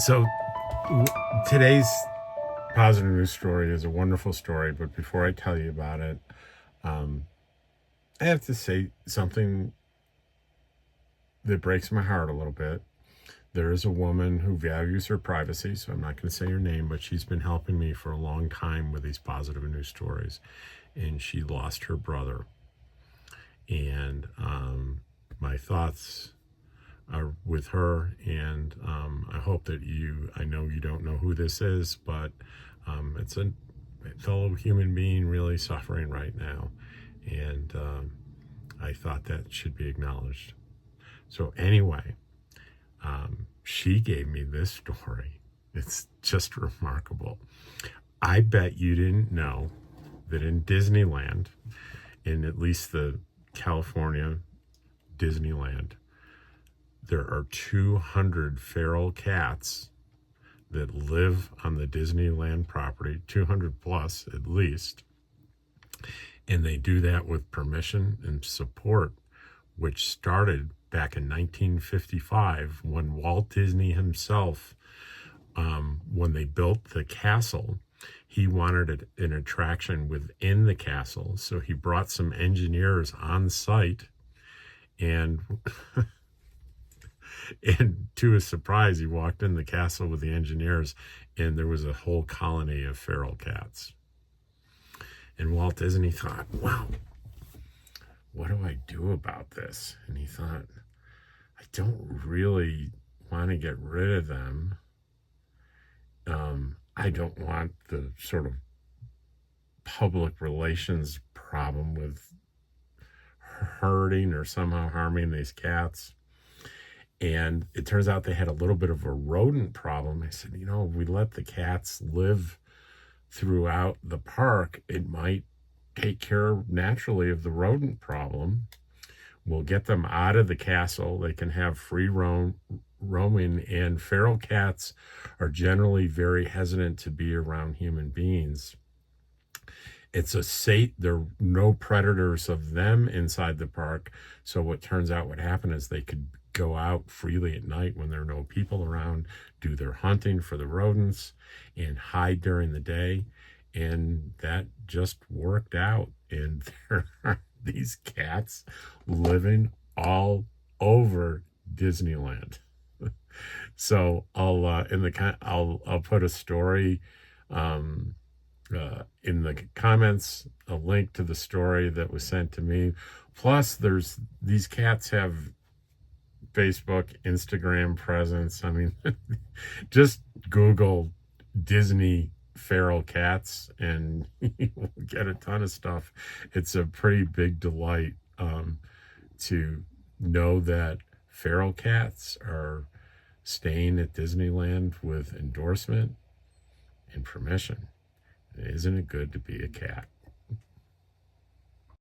So today's positive news story is a wonderful story, but before I tell you about it, I have to say something that breaks my heart a little bit. There is a woman who values her privacy, so I'm not going to say her name, but she's been helping me for a long time with these positive news stories, and she lost her brother. And my thoughts are with her, and I hope that I know you don't know who this is, but it's a fellow human being really suffering right now, and I thought that should be acknowledged. So anyway, she gave me this story. It's just remarkable. I bet you didn't know that in Disneyland, in at least the California Disneyland, there are 200 feral cats that live on the Disneyland property, 200 plus at least. And they do that with permission and support, which started back in 1955 when Walt Disney himself, when they built the castle, he wanted an attraction within the castle. So he brought some engineers on site, and and to his surprise, he walked in the castle with the engineers, and there was a whole colony of feral cats. And Walt Disney thought, wow, what do I do about this? And he thought, I don't really want to get rid of them. I don't want the sort of public relations problem with hurting or somehow harming these cats. And it turns out they had a little bit of a rodent problem. I said, if we let the cats live throughout the park, it might take care naturally of the rodent problem. We'll get them out of the castle. They can have free roaming, and feral cats are generally very hesitant to be around human beings. It's a safe, there are no predators of them inside the park. So what happened is they could go out freely at night when there are no people around, do their hunting for the rodents, and hide during the day. And that just worked out. And there are these cats living all over Disneyland. So I'll put a story in the comments, a link to the story that was sent to me. Plus, these cats have Facebook, Instagram presence. I mean, just Google Disney feral cats and you will get a ton of stuff. It's a pretty big delight to know that feral cats are staying at Disneyland with endorsement and permission. Isn't it good to be a cat?